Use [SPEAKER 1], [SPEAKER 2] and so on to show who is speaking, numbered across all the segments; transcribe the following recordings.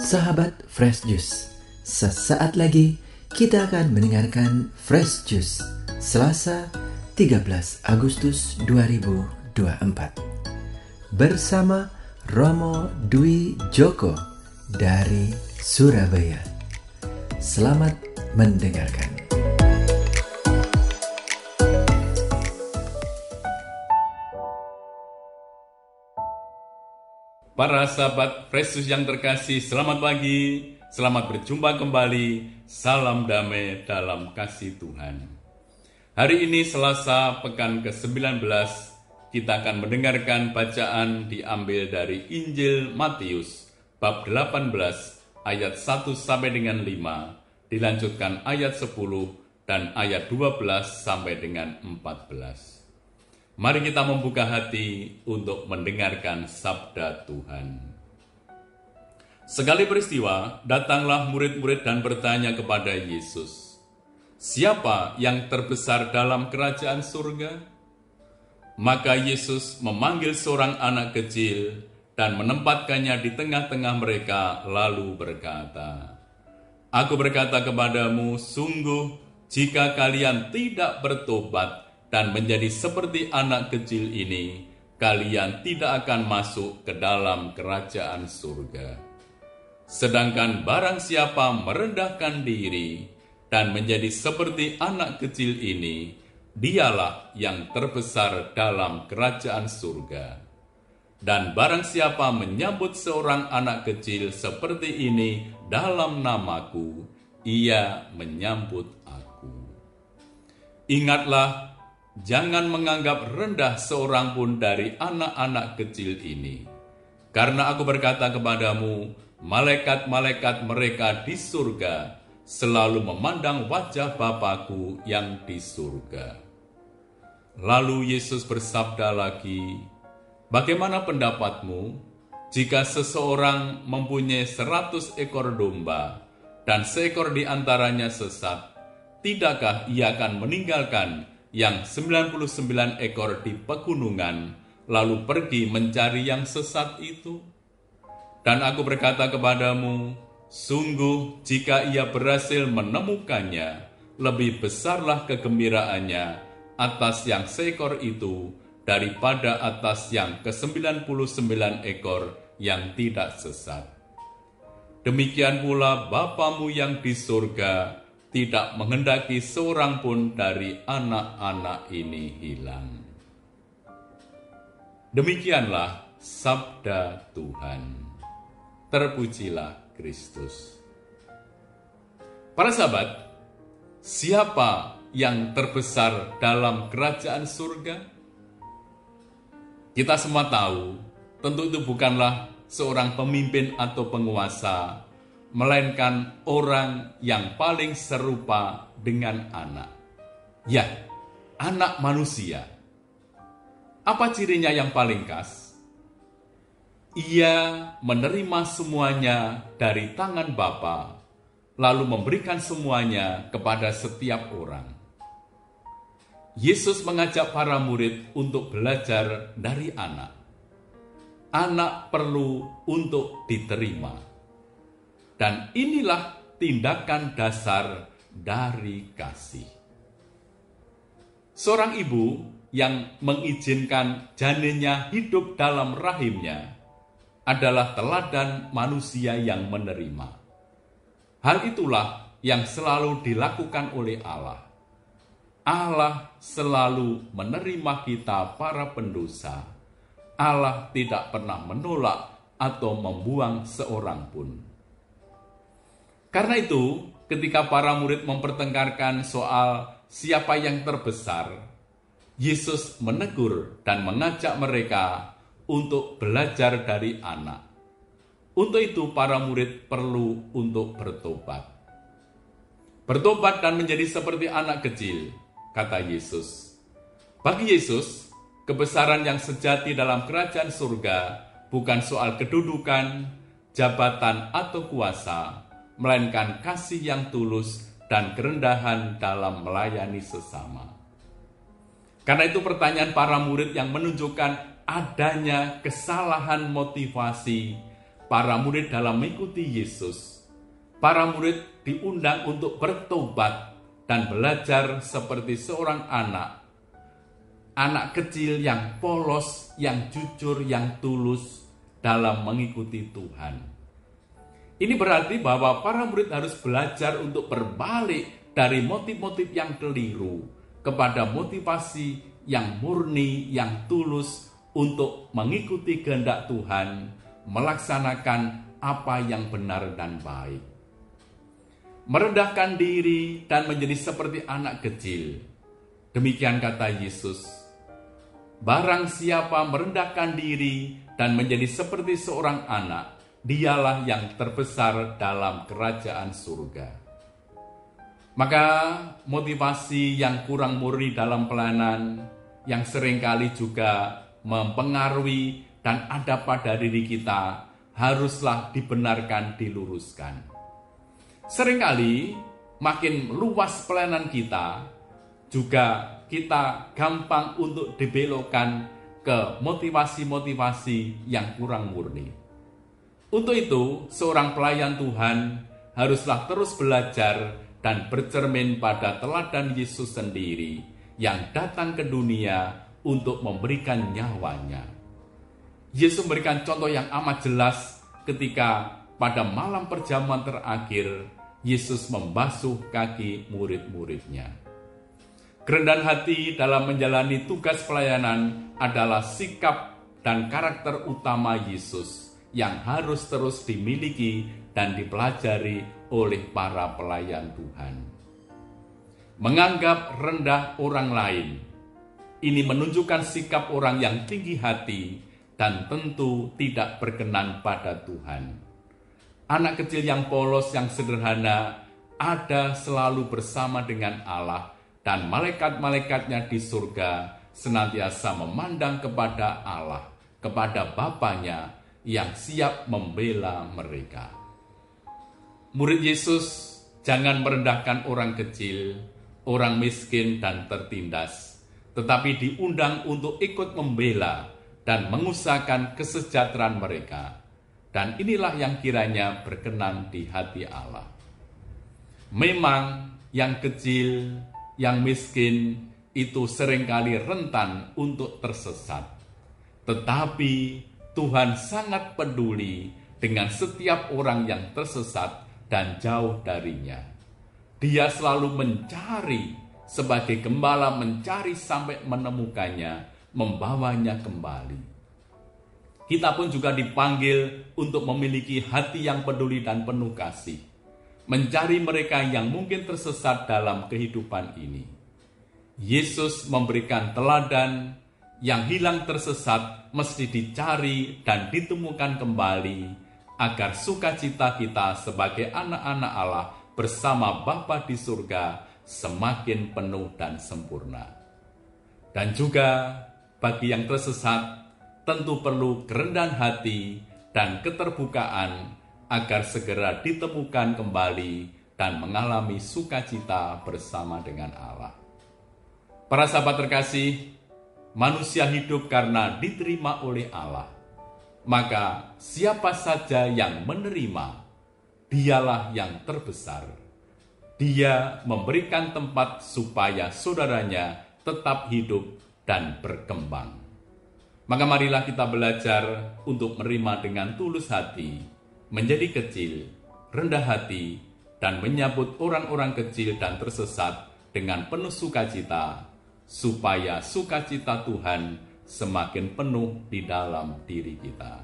[SPEAKER 1] Sahabat Fresh Juice, sesaat lagi kita akan mendengarkan Fresh Juice Selasa 13 Agustus 2024 bersama Romo Dwi Joko dari Surabaya. Selamat mendengarkan.
[SPEAKER 2] Para sahabat Fresh Juice yang terkasih, selamat pagi, selamat berjumpa kembali, salam damai dalam kasih Tuhan. Hari ini Selasa pekan ke-19, kita akan mendengarkan bacaan diambil dari Injil Matius, bab 18, ayat 1 sampai dengan 5, dilanjutkan ayat 10 dan ayat 12 sampai dengan 14. Mari kita membuka hati untuk mendengarkan sabda Tuhan. Sekali peristiwa, datanglah murid-murid dan bertanya kepada Yesus, "Siapa yang terbesar dalam kerajaan surga?" Maka Yesus memanggil seorang anak kecil dan menempatkannya di tengah-tengah mereka, lalu berkata, "Aku berkata kepadamu, sungguh jika kalian tidak bertobat dan menjadi seperti anak kecil ini, kalian tidak akan masuk ke dalam kerajaan surga. Sedangkan barang siapa merendahkan diri dan menjadi seperti anak kecil ini, dialah yang terbesar dalam kerajaan surga. Dan barang siapa menyambut seorang anak kecil seperti ini dalam namaku, ia menyambut aku. Ingatlah, jangan menganggap rendah seorang pun dari anak-anak kecil ini. Karena aku berkata kepadamu, malaikat-malaikat mereka di surga selalu memandang wajah Bapa-Ku yang di surga." Lalu Yesus bersabda lagi, "Bagaimana pendapatmu jika seseorang mempunyai 100 ekor domba dan seekor di antaranya sesat? Tidakkah ia akan meninggalkan yang 99 ekor di pegunungan, lalu pergi mencari yang sesat itu? Dan aku berkata kepadamu, sungguh jika ia berhasil menemukannya, lebih besarlah kegembiraannya atas yang seekor itu daripada atas yang ke-99 ekor yang tidak sesat. Demikian pula Bapamu yang di surga tidak menghendaki seorang pun dari anak-anak ini hilang." Demikianlah sabda Tuhan. Terpujilah Kristus. Para sahabat, siapa yang terbesar dalam kerajaan surga? Kita semua tahu, tentu itu bukanlah seorang pemimpin atau penguasa, melainkan orang yang paling serupa dengan anak. Ya, anak manusia. Apa cirinya yang paling khas? Ia menerima semuanya dari tangan Bapa, lalu memberikan semuanya kepada setiap orang. Yesus mengajak para murid untuk belajar dari anak. Anak perlu untuk diterima. Dan inilah tindakan dasar dari kasih. Seorang ibu yang mengizinkan janinnya hidup dalam rahimnya adalah teladan manusia yang menerima. Hal itulah yang selalu dilakukan oleh Allah. Allah selalu menerima kita para pendosa. Allah tidak pernah menolak atau membuang seorang pun. Karena itu, ketika para murid mempertengkarkan soal siapa yang terbesar, Yesus menegur dan mengajak mereka untuk belajar dari anak. Untuk itu, para murid perlu untuk bertobat. Bertobat dan menjadi seperti anak kecil, kata Yesus. Bagi Yesus, kebesaran yang sejati dalam kerajaan surga bukan soal kedudukan, jabatan, atau kuasa, melainkan kasih yang tulus dan kerendahan dalam melayani sesama. Karena itu pertanyaan para murid yang menunjukkan adanya kesalahan motivasi para murid dalam mengikuti Yesus. Para murid diundang untuk bertobat dan belajar seperti seorang anak kecil yang polos, yang jujur, yang tulus dalam mengikuti Tuhan. Ini berarti bahwa para murid harus belajar untuk berbalik dari motif-motif yang keliru kepada motivasi yang murni, yang tulus untuk mengikuti kehendak Tuhan, melaksanakan apa yang benar dan baik. Merendahkan diri dan menjadi seperti anak kecil. Demikian kata Yesus, barang siapa merendahkan diri dan menjadi seperti seorang anak, dialah yang terbesar dalam kerajaan surga. Maka motivasi yang kurang murni dalam pelayanan, yang seringkali juga mempengaruhi dan ada pada diri kita, haruslah dibenarkan, diluruskan. Seringkali makin luas pelayanan kita, juga kita gampang untuk dibelokkan ke motivasi-motivasi yang kurang murni. Untuk itu, seorang pelayan Tuhan haruslah terus belajar dan bercermin pada teladan Yesus sendiri yang datang ke dunia untuk memberikan nyawanya. Yesus memberikan contoh yang amat jelas ketika pada malam perjamuan terakhir Yesus membasuh kaki murid-muridnya. Kerendahan hati dalam menjalani tugas pelayanan adalah sikap dan karakter utama Yesus yang harus terus dimiliki dan dipelajari oleh para pelayan Tuhan. Menganggap rendah orang lain, ini menunjukkan sikap orang yang tinggi hati dan tentu tidak berkenan pada Tuhan. Anak kecil yang polos, yang sederhana, ada selalu bersama dengan Allah, dan malaikat-malaikatnya di surga senantiasa memandang kepada Allah, kepada Bapanya yang siap membela mereka. Murid Yesus jangan merendahkan orang kecil, orang miskin dan tertindas, tetapi diundang untuk ikut membela dan mengusahakan kesejahteraan mereka. Dan inilah yang kiranya berkenan di hati Allah. Memang yang kecil, yang miskin itu seringkali rentan untuk tersesat. Tetapi Tuhan sangat peduli dengan setiap orang yang tersesat dan jauh darinya. Dia selalu mencari, sebagai gembala mencari sampai menemukannya, membawanya kembali. Kita pun juga dipanggil untuk memiliki hati yang peduli dan penuh kasih, mencari mereka yang mungkin tersesat dalam kehidupan ini. Yesus memberikan teladan, yang hilang tersesat mesti dicari dan ditemukan kembali, agar sukacita kita sebagai anak-anak Allah bersama Bapa di surga semakin penuh dan sempurna. Dan juga bagi yang tersesat, tentu perlu kerendahan hati dan keterbukaan agar segera ditemukan kembali dan mengalami sukacita bersama dengan Allah. Para sahabat terkasih, manusia hidup karena diterima oleh Allah. Maka siapa saja yang menerima, dialah yang terbesar. Dia memberikan tempat supaya saudaranya tetap hidup dan berkembang. Maka marilah kita belajar untuk menerima dengan tulus hati, menjadi kecil, rendah hati, dan menyambut orang-orang kecil dan tersesat dengan penuh sukacita, supaya sukacita Tuhan semakin penuh di dalam diri kita.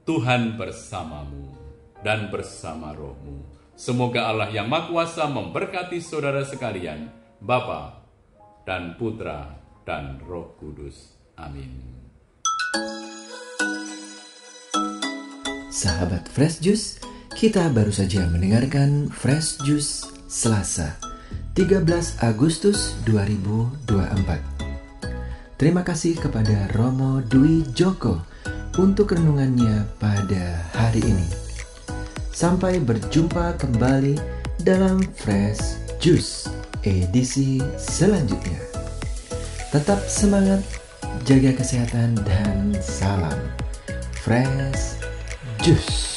[SPEAKER 2] Tuhan bersamamu dan bersama rohmu. Semoga Allah yang Maha Kuasa memberkati saudara sekalian, Bapa dan Putra dan Roh Kudus. Amin.
[SPEAKER 1] Sahabat Fresh Juice, kita baru saja mendengarkan Fresh Juice Selasa 13 Agustus 2024. Terima kasih kepada Romo Dwi Joko untuk renungannya pada hari ini. Sampai berjumpa kembali dalam Fresh Juice edisi selanjutnya. Tetap semangat, jaga kesehatan, dan salam Fresh Juice.